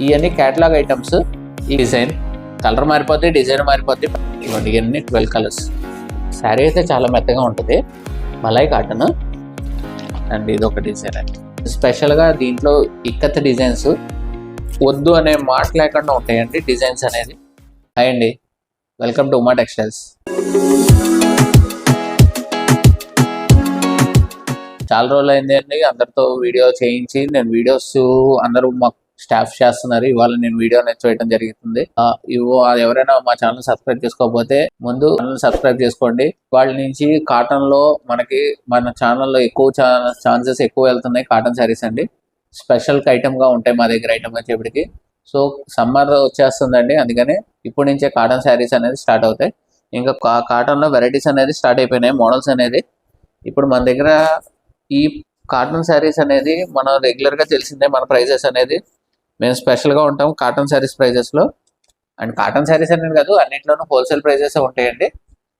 ఇవన్నీ catalogue items. ఈ design colour మారిపోద్ది, డిజైన్ మారిపోద్ది. ఇవన్నీ 12 కలర్స్. శారీ అయితే చాలా మెత్తగా ఉంటుంది, మలై కాటన్. అండ్ ఇది ఒక డిజైన్ అండి. స్పెషల్గా దీంట్లో ఇక్కత్ డిజైన్స్ వద్దు అనే మాట లేకుండా ఉంటాయండి డిజైన్స్ అనేది. హాయ్ అండి, వెల్కమ్ టు ఉమా టెక్స్టైల్స్. చాలా రోజులు అయింది అండి అందరితో వీడియో చేయించి. నేను వీడియోస్ అందరూ మాకు స్టాఫ్ చేస్తున్నారు. ఇవాళ నేను వీడియో అనేది చేయడం జరుగుతుంది. ఎవరైనా మా ఛానల్ సబ్స్క్రైబ్ చేసుకోకపోతే ముందు ఛానల్ సబ్స్క్రైబ్ చేసుకోండి. వాళ్ళ నుంచి కాటన్ లో మన ఛానల్లో ఎక్కువ ఛాన్సెస్ ఎక్కువ వెళ్తున్నాయి. కాటన్ శారీస్ అండి, స్పెషల్ ఐటమ్ గా ఉంటాయి మా దగ్గర ఐటమ్ వచ్చేప్పటికి. సో సమ్మర్ వచ్చేస్తుందండి, అందుకని ఇప్పటి నుంచే కాటన్ శారీస్ అనేది స్టార్ట్ అవుతాయి. ఇంకా కాటన్ లో వెరైటీస్ అనేది స్టార్ట్ అయిపోయినాయి, మోడల్స్ అనేది. ఇప్పుడు మన దగ్గర ఈ కాటన్ శారీస్ అనేది మనం రెగ్యులర్ గా తెలిసిందే. మన ప్రైజెస్ అనేది మేము స్పెషల్ గా ఉంటాం కాటన్ శారీస్ ప్రైజెస్ లో. అండ్ కాటన్ శారీస్ అనేది కాదు, అన్నింటిలోనూ హోల్సేల్ ప్రైజెస్ ఉంటాయండి.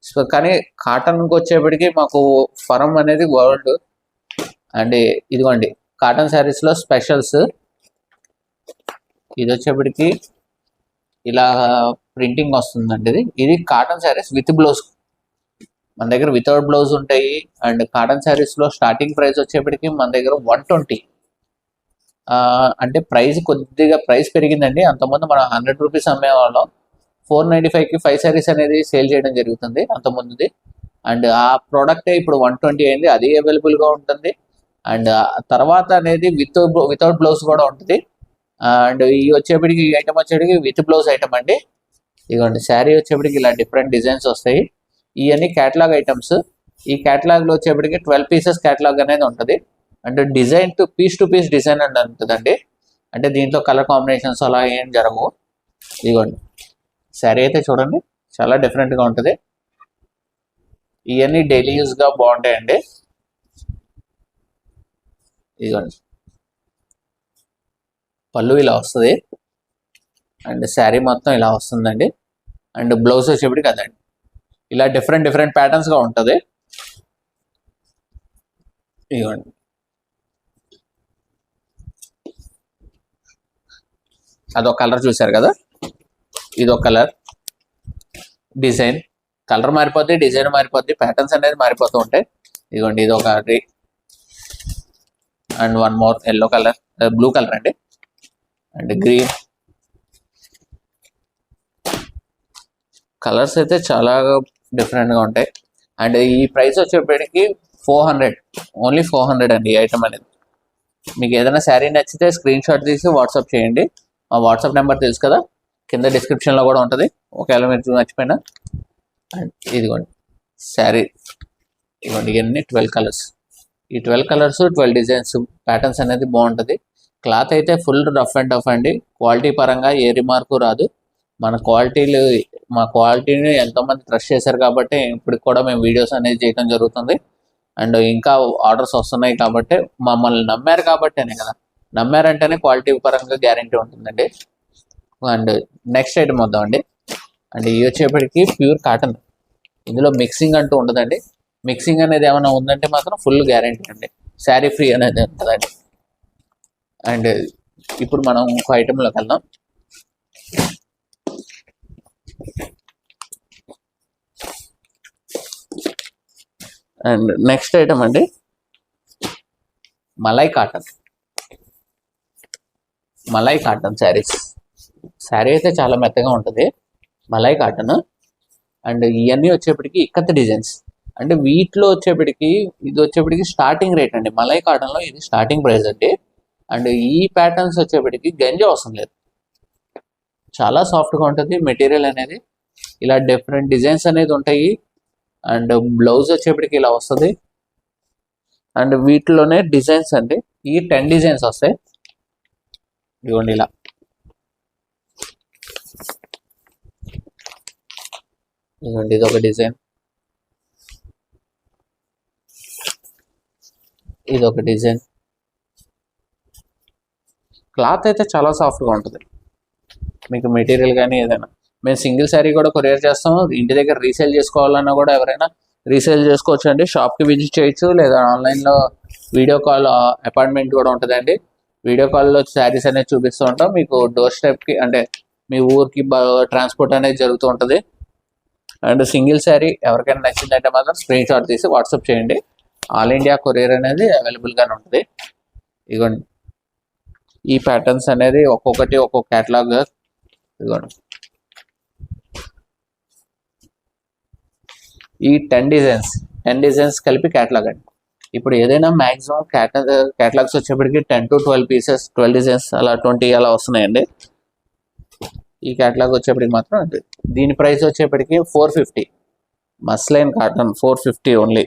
సో కానీ కాటన్కి వచ్చేప్పటికి మాకు ఫరం అనేది వరల్డ్. అండ్ ఇదిగోండి కాటన్ శారీస్ లో స్పెషల్స్. ఇది వచ్చేప్పటికి ఇలా ప్రింటింగ్ వస్తుందండి. ఇది కాటన్ శారీస్ విత్ బ్లౌజ్. మన దగ్గర వితౌట్ బ్లౌజ్ ఉంటాయి. అండ్ కాటన్ శారీస్ లో స్టార్టింగ్ ప్రైస్ వచ్చేప్పటికి మన దగ్గర 120. అంటే కొద్దిగా ప్రైస్ పెరిగిందండి. అంతకుముందు మనం 100 రూపీస్ అమ్మేవాళ్ళం, 495కి 5 శారీస్ అనేది సేల్ చేయడం జరుగుతుంది అంతకుముందుది. అండ్ ఆ ప్రోడక్టే ఇప్పుడు 120 అయింది, అది అవైలబుల్ గా ఉంటుంది. అండ్ తర్వాత అనేది వితౌట్ బ్లౌజ్ కూడా ఉంటుంది. అండ్ ఈ వచ్చేప్పటికి ఈ ఐటమ్ వచ్చేప్పటికి విత్ బ్లౌజ్ ఐటమ్ అండి. ఇదిగోండి శారీ వచ్చేప్పటికి ఇలా డిఫరెంట్ డిజైన్స్ వస్తాయి. ఇవన్నీ క్యాటలాగ్ ఐటమ్స్. ఈ క్యాటలాగ్ లో వచ్చేప్పటికి 12 పీసెస్ క్యాటలాగ్ అనేది ఉంటుంది. అంటే డిజైన్ టు పీస్ డిజైన్ అని ఉంటుందండి. అంటే దీంట్లో కలర్ కాంబినేషన్స్ అలా ఏం జరగవు. ఇదిగోండి శారీ అయితే చూడండి చాలా డిఫరెంట్ గా ఉంటుంది. ఇవన్నీ డైలీ యూజ్ గా బాగుంటాయండి. ఇదిగోండి పళ్ళు ఇలా వస్తుంది, అండ్ శారీ మొత్తం ఇలా వస్తుందండి. అండ్ బ్లౌజ్ వచ్చేప్పటికి అదండి ఇలా డిఫరెంట్ ప్యాటర్న్స్ గా ఉంటుంది. ఇదిగోండి అదొక కలర్ చూసారు కదా, ఇదొక కలర్. డిజైన్ కలర్ మారిపోద్ది, డిజైన్ మారిపోద్ది, ప్యాటర్న్స్ అనేది మారిపోతూ ఉంటాయి. ఇదిగోండి ఇది ఒకటి. And one more yellow colour, blue colour అండి. అండ్ గ్రీన్ కలర్స్ అయితే చాలా డిఫరెంట్ గా ఉంటాయి. అండ్ ఈ ప్రైస్ వచ్చేప్పటికి 400, ఓన్లీ 400 అండి ఈ ఐటమ్ అనేది. మీకు ఏదైనా శారీ నచ్చితే స్క్రీన్ షాట్ తీసి వాట్సాప్ చేయండి. మా వాట్సాప్ నెంబర్ తెలుసు కదా, కింద డిస్క్రిప్షన్లో కూడా ఉంటుంది, ఒకవేళ మీరు మర్చిపోయినా. అండ్ ఇదిగోండి శారీ, ఇదిగోండి ఇవన్నీ 12 కలర్స్. ఈ 12 కలర్స్ 12 డిజైన్స్ ప్యాటర్న్స్ అనేది బాగుంటుంది. క్లాత్ అయితే ఫుల్ రఫ్ అండ్ టఫ్ అండి. క్వాలిటీ పరంగా ఏ రిమార్కు రాదు. మా క్వాలిటీని ఎంతోమంది ట్రస్ట్ చేశారు కాబట్టి ఇప్పటికి కూడా మేము వీడియోస్ అనేది చేయడం జరుగుతుంది. అండ్ ఇంకా ఆర్డర్స్ వస్తున్నాయి కాబట్టి మమ్మల్ని నమ్మారు కాబట్టేనే కదా. నమ్మారంటేనే క్వాలిటీ పరంగా గ్యారంటీ ఉంటుందండి. అండ్ నెక్స్ట్ ఐటమ్ వద్దామండి. అండ్ ఇవి వచ్చేప్పటికి ప్యూర్ కాటన్. ఇందులో మిక్సింగ్ అంటూ ఉండదండి. మిక్సింగ్ అనేది ఏమైనా ఉందంటే మాత్రం ఫుల్ గ్యారంటీ అండి, శారీ ఫ్రీ అనేది ఉంటుందండి. అండ్ ఇప్పుడు మనం ఇంకో ఐటెంలోకి వెళ్దాం. అండ్ నెక్స్ట్ ఐటమ్ అండి మలై కాటన్ శారీస్. శారీ అయితే చాలా మెత్తగా ఉంటుంది, మలై కాటన్. అండ్ ఇవన్నీ వచ్చేప్పటికి ఇక్కత్ డిజైన్స్. అంటే వీటిలో వచ్చేప్పటికి ఇది వచ్చేప్పటికి స్టార్టింగ్ రేట్ అండి. మలై కాటన్లో ఇది స్టార్టింగ్ ప్రైస్ అండి. అండ్ ఈ ప్యాటర్న్స్ వచ్చేప్పటికి గంజి అవసరం లేదు, చాలా సాఫ్ట్గా ఉంటుంది మెటీరియల్ అనేది. ఇలా డిఫరెంట్ డిజైన్స్ అనేది ఉంటాయి. అండ్ బ్లౌజ్ వచ్చేప్పటికి ఇలా వస్తుంది. అండ్ వీటిలోనే డిజైన్స్ అండి, ఈ 10 డిజైన్స్ వస్తాయి. ఇదిగోండి ఇలా ఇదిగోండి ఇదొక డిజైన్, ఇదొక డిజైన్. క్లాత్ అయితే చాలా సాఫ్ట్గా ఉంటుంది. మీకు మెటీరియల్ కానీ ఏదైనా, మేము సింగిల్ శారీ కూడా కొరియర్ చేస్తాము. ఇంటి దగ్గర రీసేల్ చేసుకోవాలన్నా కూడా ఎవరైనా రీసేల్ చేసుకోవచ్చు అండి. షాప్కి విజిట్ చేయొచ్చు, లేదా ఆన్లైన్లో వీడియో కాల్ అపాయింట్మెంట్ కూడా ఉంటుందండి. వీడియో కాల్లో శారీస్ అనేది చూపిస్తూ ఉంటాం. మీకు డోర్ స్టెప్కి అంటే మీ ఊరికి ట్రాన్స్పోర్ట్ అనేది జరుగుతూ ఉంటుంది. అండ్ సింగిల్ శారీ ఎవరికైనా నచ్చిందంటే మాత్రం స్క్రీన్ షాట్ తీసి వాట్సాప్ చేయండి. ఆల్ ఇండియా కొరియర్ అనేది అవైలబుల్గానే ఉంటుంది. ఇదిగోండి ఈ ప్యాటర్న్స్ అనేది ఒక్కొక్కటి ఒక్కొక్క క్యాటలాగ్. ఇదిగోండి ఈ 10 డిజైన్స్ కలిపి క్యాటలాగ్ అండి. ఇప్పుడు ఏదైనా మ్యాక్సిమం క్యాటలాగ్స్ వచ్చేప్పటికి 10 to 12 పీసెస్, 12 డిజైన్స్ అలా 20 అలా వస్తున్నాయండి. ఈ క్యాటలాగ్ వచ్చేప్పటికి మాత్రం దీని ప్రైస్ వచ్చేప్పటికి 450. మస్లైన్ కాటన్ 450 ఓన్లీ.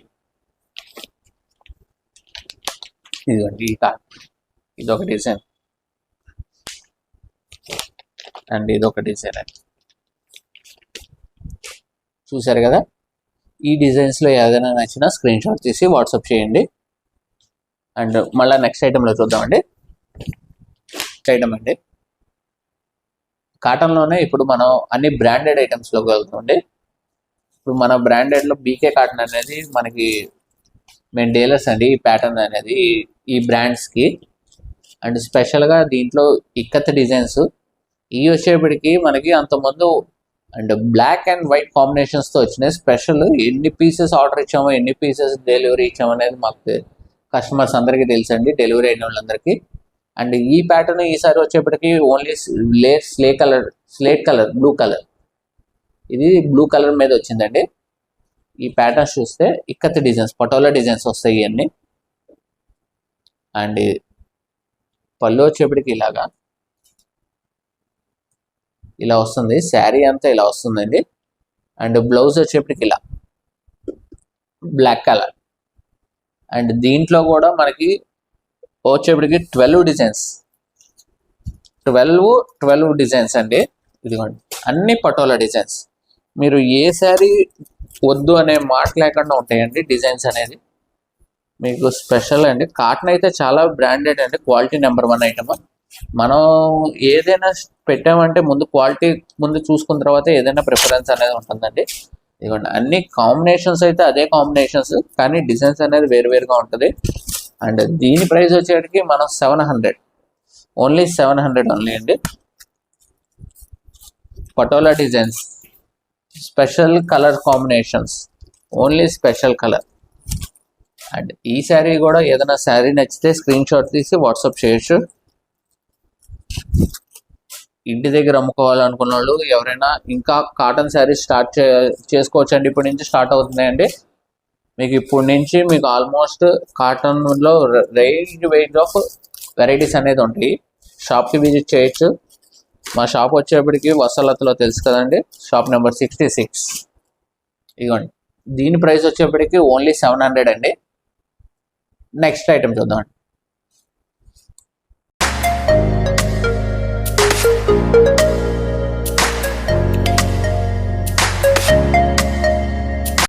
ఇదిగోండి ఇదొక డిజైన్ అండ్ ఇదొక డిజైన్ అండి. చూసారు కదా, ఈ డిజైన్స్లో ఏదైనా నచ్చినా స్క్రీన్ షాట్ తీసి వాట్సాప్ చేయండి. అండ్ మళ్ళీ నెక్స్ట్ ఐటెంలో చూద్దామండి. ఐటమ్ అండి కాటన్లోనే ఇప్పుడు మనం అన్ని బ్రాండెడ్ ఐటమ్స్లోకి వెళ్తుండే. ఇప్పుడు మన బ్రాండెడ్లో బీకే కాటన్ అనేది మనకి మెయిన్ డీలర్స్ అండి. ఈ ప్యాటర్న్ అనేది ఈ బ్రాండ్స్కి. అండ్ స్పెషల్గా దీంట్లో ఇక్కత్ డిజైన్స్ ఇవి వచ్చేప్పటికి మనకి అంతకుముందు అండ్ బ్లాక్ అండ్ వైట్ కాంబినేషన్స్తో వచ్చినాయి. స్పెషల్ ఎన్ని పీసెస్ ఆర్డర్ ఇచ్చామో, ఎన్ని పీసెస్ డెలివరీ ఇచ్చామో అనేది మాకు కస్టమర్స్ అందరికీ తెలుసండి, డెలివరీ అయిన వాళ్ళందరికీ. అండ్ ఈ ప్యాటర్న్ ఈసారి వచ్చేప్పటికి only slate colour blue colour, ఇది బ్లూ కలర్ మీద వచ్చిందండి. ఈ ప్యాటర్న్స్ చూస్తే ఇక్కత్ డిజైన్స్, పటోలా డిజైన్స్ వస్తాయి ఇవన్నీ. అండ్ పళ్ళు వచ్చేప్పటికి ఇలా వస్తుంది. శారీ అంతా ఇలా వస్తుందండి. అండ్ బ్లౌజ్ వచ్చేప్పటికి ఇలా బ్లాక్ కలర్. అండ్ దీంట్లో కూడా మనకి వచ్చేప్పటికి 12 డిజైన్స్ అండి. ఇదిగోండి అన్ని పటోలా డిజైన్స్. మీరు ఏ శారీ వద్దు అనే మాట లేకుండా ఉంటాయండి డిజైన్స్ అనేది. మీకు స్పెషల్ అండి. కాటన్ అయితే చాలా బ్రాండెడ్ అండి, క్వాలిటీ నెంబర్ 1 ఐటమ్. మనం ఏదైనా పెట్టామంటే ముందు క్వాలిటీ ముందు చూసుకున్న తర్వాత ఏదైనా ప్రిఫరెన్స్ అనేది ఉంటుందండి. ఇదిగోండి అన్ని కాంబినేషన్స్ అయితే అదే కాంబినేషన్స్, కానీ డిజైన్స్ అనేది వేరువేరుగా ఉంటుంది. అండ్ దీని ప్రైస్ వచ్చేటికి మనం 700, ఓన్లీ 700 ఓన్లీ అండి. Patola designs, special colour combinations, only special colour. And ఈ శారీ కూడా ఏదైనా శారీ నచ్చితే స్క్రీన్ షాట్ తీసి వాట్సాప్ చేయొచ్చు. ఇంటి దగ్గర అమ్ముకోవాలనుకున్న వాళ్ళు ఎవరైనా ఇంకా కాటన్ శారీస్ స్టార్ట్ చేసుకోవచ్చు అండి. ఇప్పటి నుంచి స్టార్ట్ అవుతున్నాయండి. మీకు ఇప్పటి నుంచి మీకు ఆల్మోస్ట్ కాటన్లో రేంజ్ ఆఫ్ వెరైటీస్ అనేది ఉంటాయి. షాప్కి విజిట్ చేయొచ్చు. మా షాప్ వచ్చేప్పటికి వసలతలో తెలుసు కదండి, షాప్ నెంబర్ 66. ఇదిగోండి దీని ప్రైస్ వచ్చేప్పటికి ఓన్లీ 700 అండి. నెక్స్ట్ ఐటమ్ చూద్దామండి.